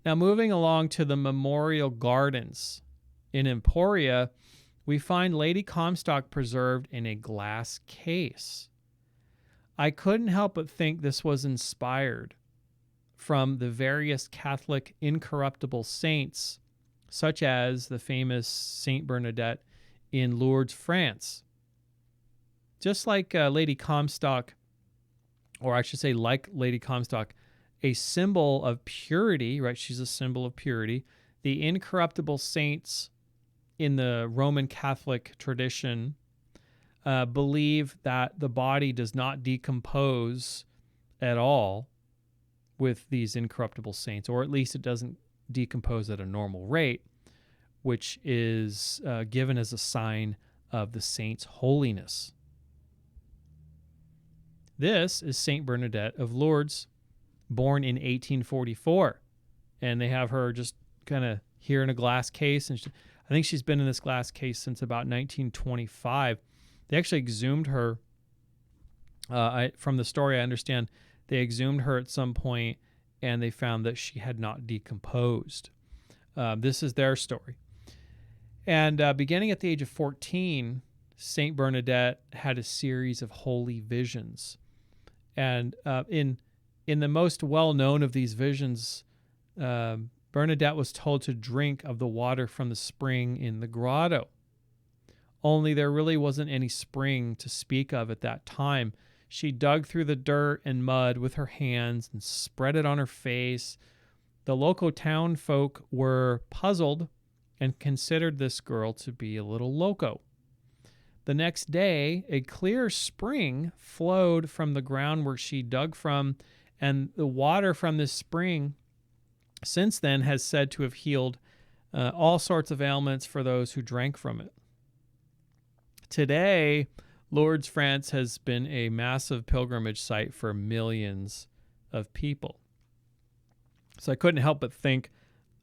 Now, moving along to the Memorial Gardens in Emporia, we find Lady Comstock preserved in a glass case. I couldn't help but think this was inspired from the various Catholic incorruptible saints, such as the famous Saint Bernadette in Lourdes, France. Just like Lady Comstock, or I should say like Lady Comstock, a symbol of purity, right? She's a symbol of purity. The incorruptible saints in the Roman Catholic tradition believe that the body does not decompose at all with these incorruptible saints, or at least it doesn't decompose at a normal rate, which is given as a sign of the saint's holiness. This is Saint Bernadette of Lourdes, born in 1844, and they have her just kind of here in a glass case, and I think she's been in this glass case since about 1925. They actually exhumed her. From the story, I understand they exhumed her at some point, and they found that she had not decomposed. This is their story. And beginning at the age of 14, Saint Bernadette had a series of holy visions. And in the most well-known of these visions, Bernadette was told to drink of the water from the spring in the grotto. Only there really wasn't any spring to speak of at that time. She dug through the dirt and mud with her hands and spread it on her face. The local town folk were puzzled and considered this girl to be a little loco. The next day, a clear spring flowed from the ground where she dug from, and the water from this spring since then has said to have healed all sorts of ailments for those who drank from it. Today, Lourdes, France has been a massive pilgrimage site for millions of people. So I couldn't help but think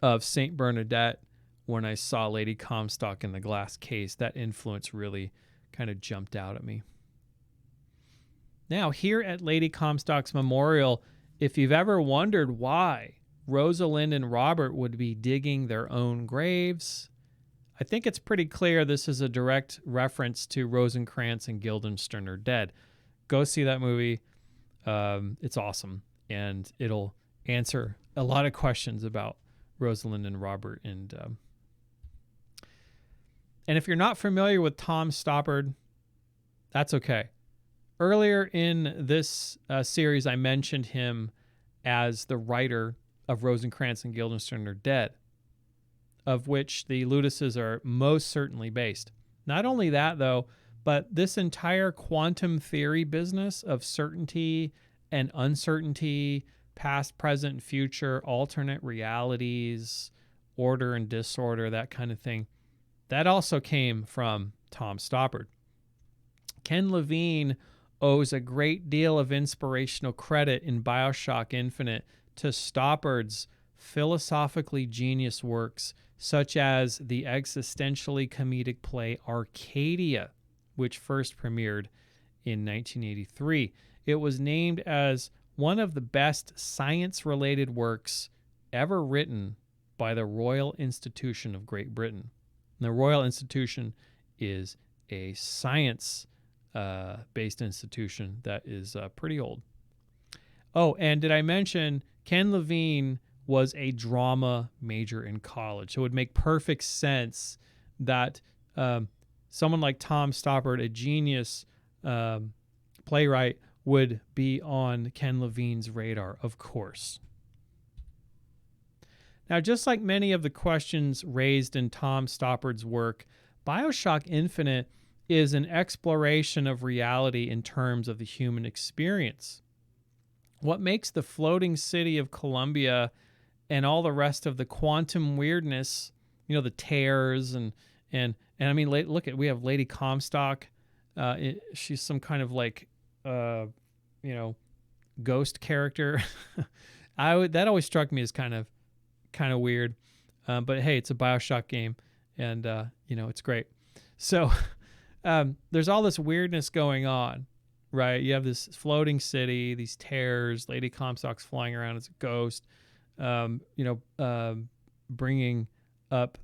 of Saint Bernadette when I saw Lady Comstock in the glass case. That influence really kind of jumped out at me. Now, here at Lady Comstock's memorial, if you've ever wondered why Rosalind and Robert would be digging their own graves, I think it's pretty clear this is a direct reference to Rosencrantz and Guildenstern Are Dead. Go see that movie. It's awesome, and it'll answer a lot of questions about Rosalind and Robert. And if you're not familiar with Tom Stoppard, that's okay. Earlier in this series, I mentioned him as the writer of Rosencrantz and Guildenstern Are Dead, of which the Ludices are most certainly based. Not only that, though, but this entire quantum theory business of certainty and uncertainty, past, present, future, alternate realities, order and disorder, that kind of thing, that also came from Tom Stoppard. Ken Levine owes a great deal of inspirational credit in Bioshock Infinite to Stoppard's philosophically genius works, such as the existentially comedic play Arcadia, which first premiered in 1983. It was named as one of the best science-related works ever written by the Royal Institution of Great Britain. And the Royal Institution is a science-based institution that is pretty old. Oh, and did I mention Ken Levine was a drama major in college? So it would make perfect sense that someone like Tom Stoppard, a genius playwright, would be on Ken Levine's radar, of course. Now, just like many of the questions raised in Tom Stoppard's work, Bioshock Infinite is an exploration of reality in terms of the human experience. What makes the floating city of Columbia and all the rest of the quantum weirdness, the tears and I mean, look at, we have Lady Comstock. She's some kind of like, ghost character. That always struck me as kind of weird. But hey, it's a Bioshock game, and it's great. So there's all this weirdness going on, right? You have this floating city, these tears, Lady Comstock's flying around as a ghost. bringing up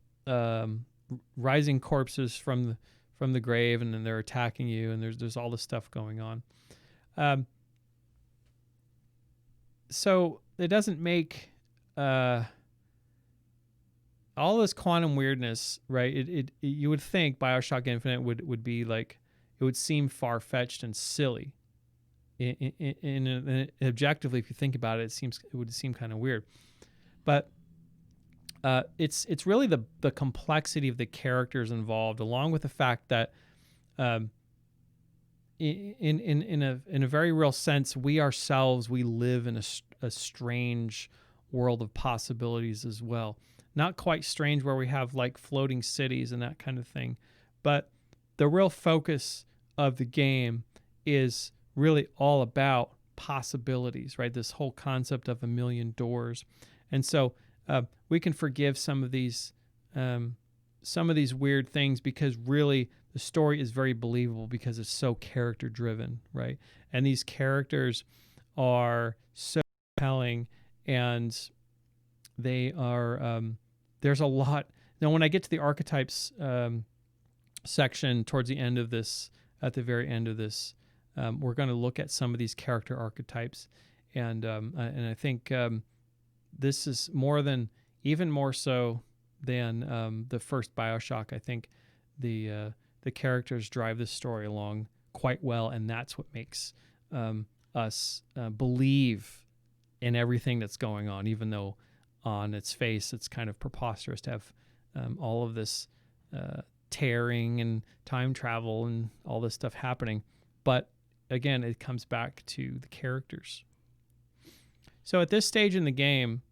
rising corpses from the grave, and then they're attacking you, and there's all this stuff going on. So it doesn't make all this quantum weirdness, right? It you would think Bioshock Infinite would be like, it would seem far-fetched and silly. Objectively, if you think about it, it would seem kind of weird. But it's really the complexity of the characters involved, along with the fact that in a very real sense, we ourselves, we live in a strange world of possibilities as well. Not quite strange where we have like floating cities and that kind of thing, but the real focus of the game is really all about possibilities, right? This whole concept of a million doors. And so we can forgive some of these weird things, because really the story is very believable because it's so character driven, right? And these characters are so compelling, and they are there's a lot. Now when I get to the archetypes section towards the end of this, at the very end of this, we're going to look at some of these character archetypes, and I think this is even more so than the first Bioshock. I think the characters drive the story along quite well, and that's what makes us believe in everything that's going on, even though on its face it's kind of preposterous to have all of this tearing and time travel and all this stuff happening. But again, it comes back to the characters. So at this stage in the game,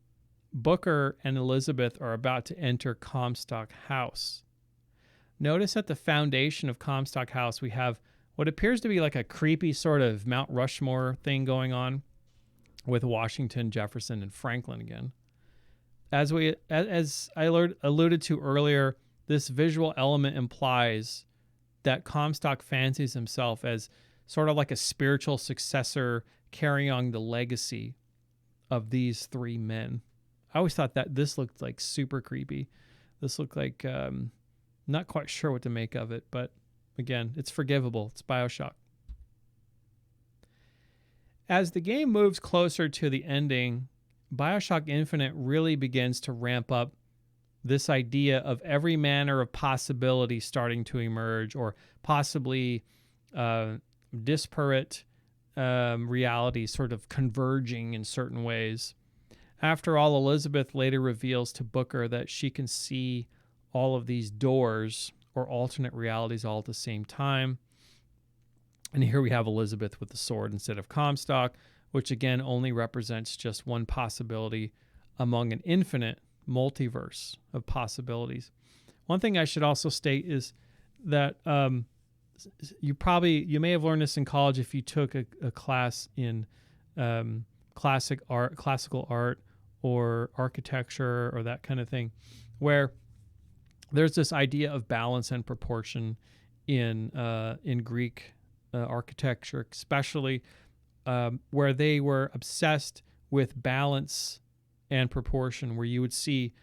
Booker and Elizabeth are about to enter Comstock House. Notice at the foundation of Comstock House, we have what appears to be like a creepy sort of Mount Rushmore thing going on with Washington, Jefferson, and Franklin again. As I alluded to earlier, this visual element implies that Comstock fancies himself as sort of like a spiritual successor, carrying on the legacy of these three men. I always thought that this looked like super creepy. This looked like not quite sure what to make of it, but again, it's forgivable. It's Bioshock. As the game moves closer to the ending, Bioshock Infinite really begins to ramp up this idea of every manner of possibility starting to emerge, or possibly disparate realities sort of converging in certain ways. After all, Elizabeth later reveals to Booker that she can see all of these doors or alternate realities all at the same time. And here we have Elizabeth with the sword instead of Comstock, which again only represents just one possibility among an infinite multiverse of possibilities. One thing I should also state is that you may have learned this in college if you took a class in classical art or architecture or that kind of thing, where there's this idea of balance and proportion in Greek architecture, especially where they were obsessed with balance and proportion, where you would see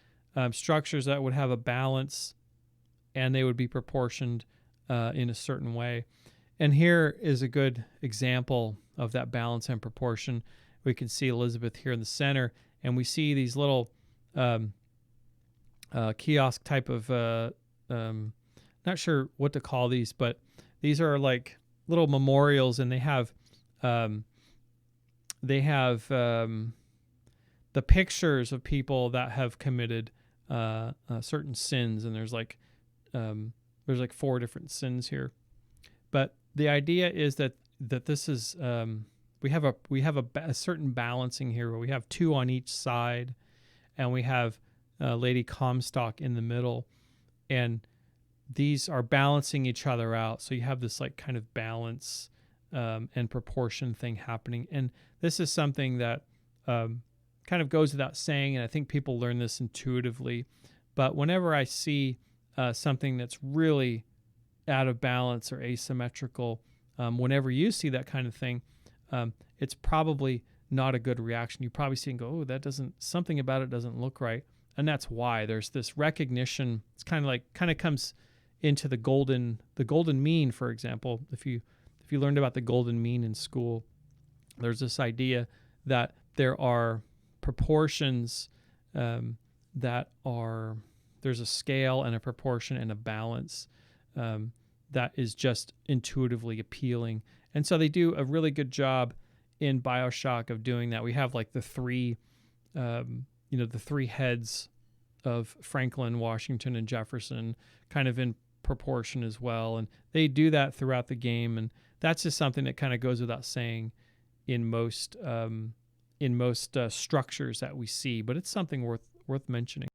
structures that would have a balance and they would be proportioned in a certain way. And here is a good example of that balance and proportion. We can see Elizabeth here in the center, and we see these little kiosk type of, not sure what to call these, but these are like little memorials, and they have the pictures of people that have committed certain sins, and there's like 4 different sins here. But the idea is that this is we have a certain balancing here, where we have 2 on each side, and we have Lady Comstock in the middle, and these are balancing each other out. So you have this like kind of balance and proportion thing happening. And this is something that kind of goes without saying, and I think people learn this intuitively. But whenever I see something that's really out of balance or asymmetrical, whenever you see that kind of thing, it's probably not a good reaction. You probably see and go, oh, that doesn't, something about it doesn't look right. And that's why there's this recognition. It's kind of comes into the golden mean, for example. If you learned about the golden mean in school, there's this idea that there are proportions that are, there's a scale and a proportion and a balance that is just intuitively appealing. And so they do a really good job in Bioshock of doing that. We have like the three heads of Franklin, Washington, and Jefferson kind of in proportion as well. And they do that throughout the game. And that's just something that kind of goes without saying in most structures that we see, but it's something worth mentioning.